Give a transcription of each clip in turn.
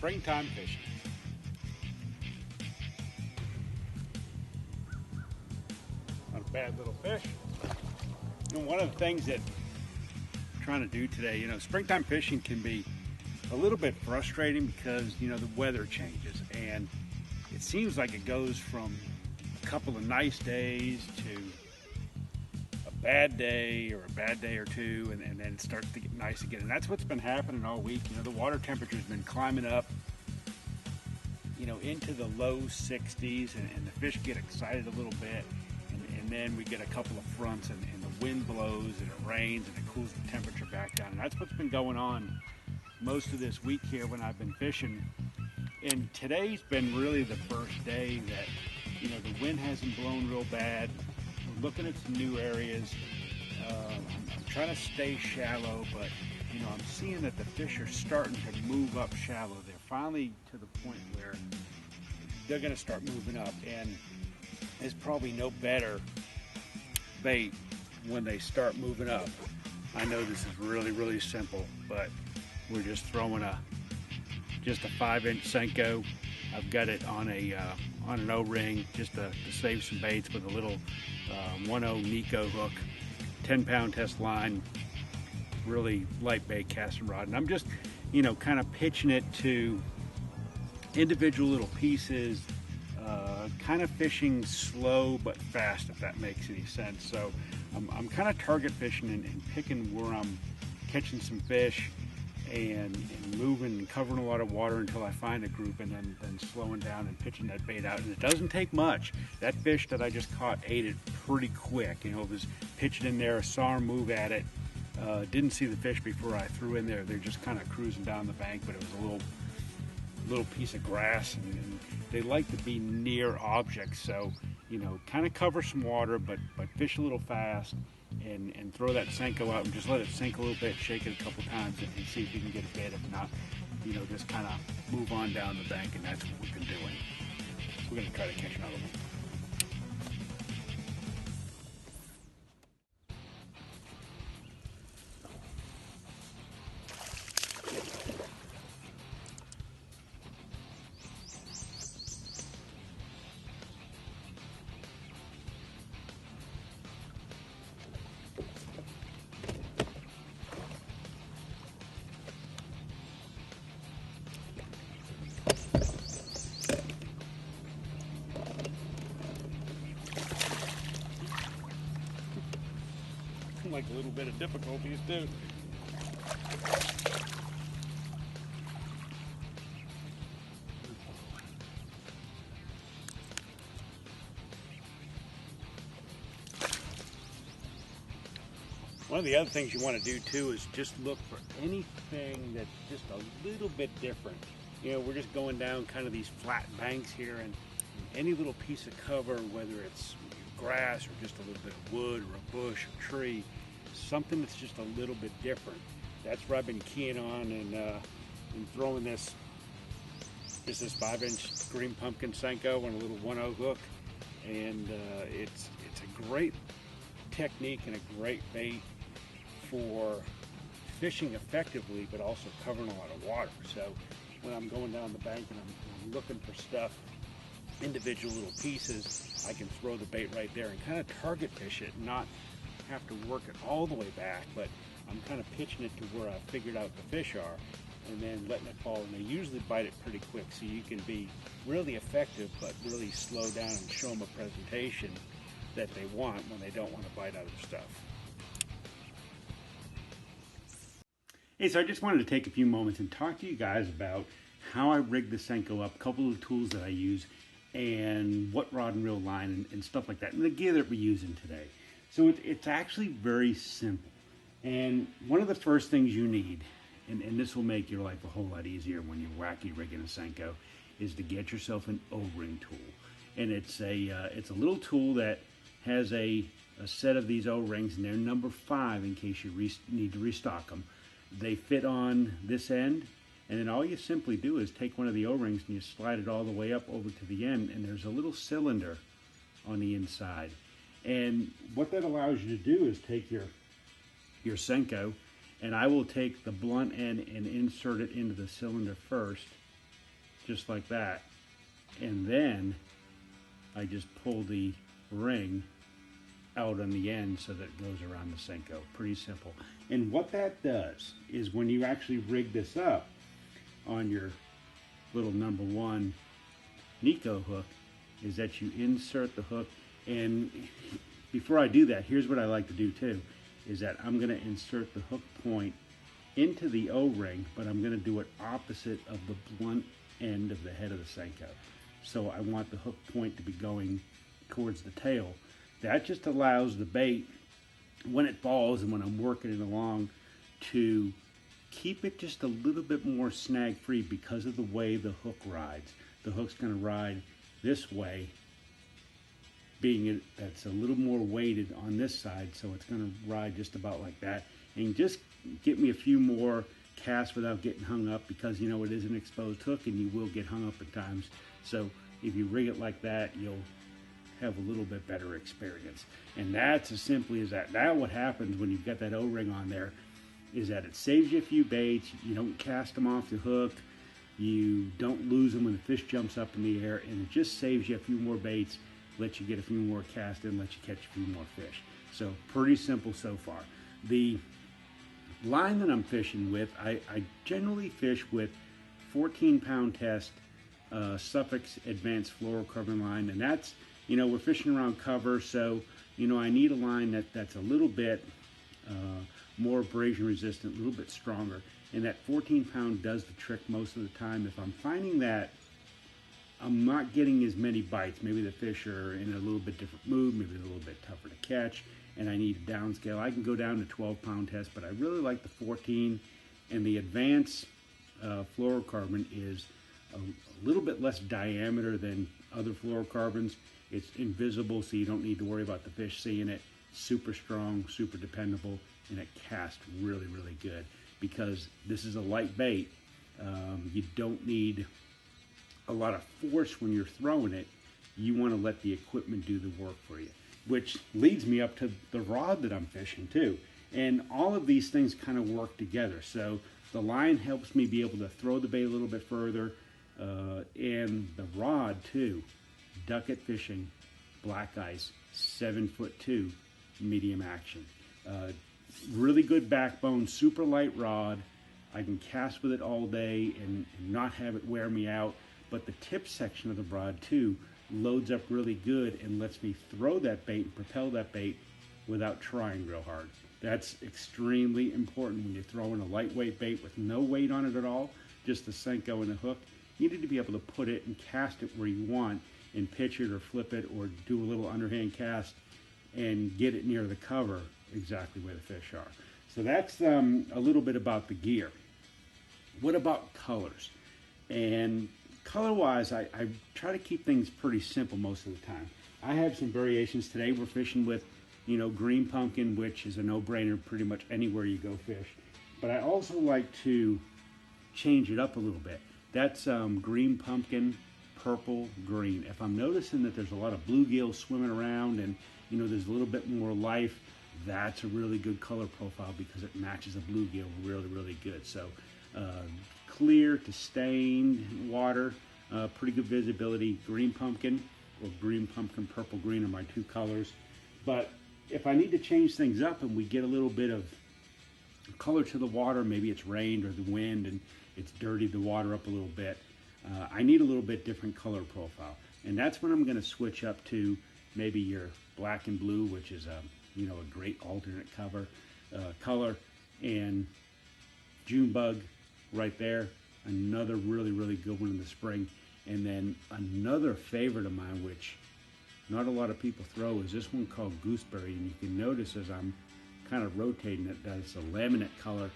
springtime fishing. Not a bad little fish. And one of the things that I'm trying to do today, springtime fishing can be a little bit frustrating because, the weather changes, and it seems like it goes from a couple of nice days to a bad day or a bad day or two, and then it starts to get nice again. And that's what's been happening all week. The water temperature's been climbing up, into the low 60s, and the fish get excited a little bit. And then we get a couple of fronts, and the wind blows, and it rains, and it cools the temperature back down. And that's what's been going on most of this week here when I've been fishing. And today's been really the first day that, the wind hasn't blown real bad. We're looking at some new areas. I'm trying to stay shallow, but, I'm seeing that the fish are starting to move up shallow. They're finally to the point where they're going to start moving up. And there's probably no better bait when they start moving up. I know this is really, really simple, but we're just throwing just a 5-inch Senko. I've got it on an O-ring just to save some baits with a little 1/0 Nico hook, 10-pound test line, really light bait casting rod. And I'm just, kind of pitching it to individual little pieces, kind of fishing slow but fast, if that makes any sense. So I'm kind of target fishing and picking where I'm catching some fish and moving and covering a lot of water until I find a group, and then slowing down and pitching that bait out. And it doesn't take much. That fish that I just caught ate it pretty quick. It was pitching in there, saw him move at it, didn't see the fish before I threw in there. They're just kind of cruising down the bank, but it was a little piece of grass, and they like to be near objects. So, kind of cover some water, but fish a little fast, and throw that Senko out and just let it sink a little bit, shake it a couple times, and see if you can get a bit. If not, just kind of move on down the bank, and that's what we've been doing. We're going to try to catch another one. Like a little bit of difficulties too. One of the other things you want to do too is just look for anything that's just a little bit different. We're just going down kind of these flat banks here, and any little piece of cover, whether it's grass or just a little bit of wood or a bush or tree, something that's just a little bit different. That's where I've been keying on, and throwing this 5-inch green pumpkin Senko on a little 1/0 hook, and it's a great technique and a great bait for fishing effectively, but also covering a lot of water. So when I'm going down the bank and I'm looking for stuff, individual little pieces, I can throw the bait right there and kind of target fish it, not have to work it all the way back, but I'm kind of pitching it to where I figured out the fish are, and then letting it fall. And they usually bite it pretty quick, so you can be really effective, but really slow down and show them a presentation that they want when they don't want to bite other stuff. Hey, so I just wanted to take a few moments and talk to you guys about how I rig the Senko up, a couple of the tools that I use, and what rod and reel line and stuff like that, and the gear that we're using today. So it's actually very simple. And one of the first things you need, and this will make your life a whole lot easier when you're wacky rigging a Senko, is to get yourself an O-ring tool. And it's a little tool that has a set of these O-rings, and they're number 5 in case you need to restock them. They fit on this end, and then all you simply do is take one of the O-rings and you slide it all the way up over to the end, and there's a little cylinder on the inside. And what that allows you to do is take your Senko, and I will take the blunt end and insert it into the cylinder first, just like that, and then I just pull the ring out on the end so that it goes around the Senko. Pretty simple. And what that does is when you actually rig this up on your little #1 Nico hook, is that you insert the hook. And before I do that, here's what I like to do too, is that I'm going to insert the hook point into the O-ring, but I'm going to do it opposite of the blunt end of the head of the Senko. So I want the hook point to be going towards the tail. That just allows the bait, when it falls and when I'm working it along, to keep it just a little bit more snag free because of the way the hook rides. The hook's going to ride this way, being that's a little more weighted on this side, so it's going to ride just about like that, and just get me a few more casts without getting hung up, because you know it is an exposed hook and you will get hung up at times. So if you rig it like that, you'll have a little bit better experience. And that's as simply as that. Now what happens when you've got that O-ring on there is that it saves you a few baits. You don't cast them off the hook, you don't lose them when the fish jumps up in the air, and it just saves you a few more baits, lets you get a few more casts in, lets you catch a few more fish. So pretty simple so far. The line that I'm fishing with, I generally fish with 14-pound test Suffix Advanced Fluorocarbon line, and that's, you know, we're fishing around cover, so you know I need a line that's a little bit more abrasion resistant, a little bit stronger, and that 14-pound does the trick most of the time. If I'm finding that I'm not getting as many bites, maybe the fish are in a little bit different mood, maybe a little bit tougher to catch, and I need a downscale, I can go down to 12-pound test, but I really like the 14, and the Advanced Fluorocarbon is a little bit less diameter than other fluorocarbons. It's invisible, so you don't need to worry about the fish seeing it. Super strong, super dependable, and it casts really, really good. Because this is a light bait, you don't need a lot of force when you're throwing it. You want to let the equipment do the work for you. Which leads me up to the rod that I'm fishing too. And all of these things kind of work together. So the line helps me be able to throw the bait a little bit further, and the rod too. Ducket fishing, black ice, 7'2", medium action. Really good backbone, super light rod. I can cast with it all day and not have it wear me out. But the tip section of the rod too loads up really good and lets me throw that bait and propel that bait without trying real hard. That's extremely important when you're throwing a lightweight bait with no weight on it at all, just the Senko and the hook. You need to be able to put it and cast it where you want and pitch it or flip it or do a little underhand cast and get it near the cover exactly where the fish are. So that's a little bit about the gear. What about colors? And color-wise, I try to keep things pretty simple most of the time. I have some variations today. We're fishing with, you know, green pumpkin, which is a no-brainer pretty much anywhere you go fish. But I also like to change it up a little bit. That's green pumpkin, purple, green. If I'm noticing that there's a lot of bluegill swimming around and, you know, there's a little bit more life, that's a really good color profile because it matches a bluegill really, really good. So clear to stained water, pretty good visibility. Green pumpkin or green pumpkin, purple green are my two colors. But if I need to change things up and we get a little bit of color to the water, maybe it's rained or the wind and it's dirtied the water up a little bit, I need a little bit different color profile. And that's when I'm going to switch up to maybe your black and blue, which is you know, a great alternate color, and June bug right there, another really, really good one in the spring. And then another favorite of mine, which not a lot of people throw, is this one called Gooseberry. And you can notice as I'm kind of rotating it that it's a laminate color.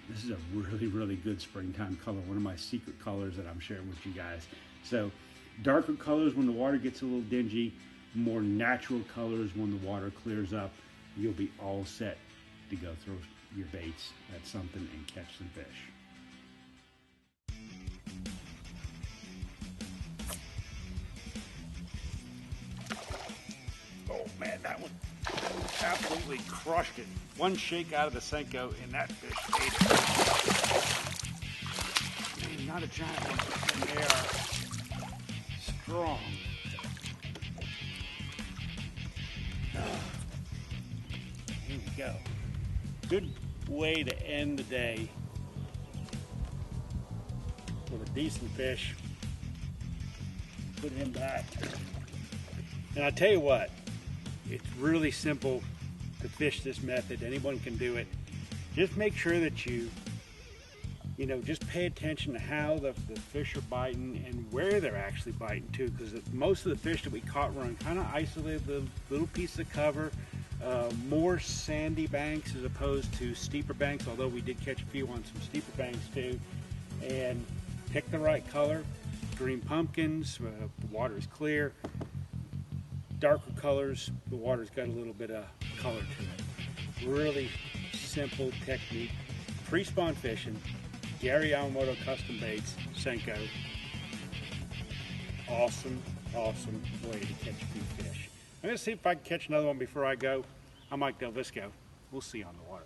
This is a really, really good springtime color, one of my secret colors that I'm sharing with you guys. So darker colors when the water gets a little dingy, more natural colors when the water clears up. You'll be all set to go throw your baits at something and catch some fish. Oh man, that one absolutely crushed it. One shake out of the Senko and that fish ate it. not a giant one, and they are strong. Here we go. Good way to end the day with a decent fish. Put him back. And I tell you what, it's really simple to fish this method. Anyone can do it. Just make sure that you just pay attention to how the fish are biting and where they're actually biting too, because most of the fish that we caught were on kind of isolated little piece of cover, more sandy banks as opposed to steeper banks, although we did catch a few on some steeper banks too. And pick the right color. Green pumpkins, the water is clear. Darker colors, the water's got a little bit of color to it. Really simple technique. Pre-spawn fishing, Gary Yamamoto Custom Baits, Senko. Awesome, awesome way to catch a few fish. I'm gonna see if I can catch another one before I go. I'm Mike DelVisco. We'll see you on the water.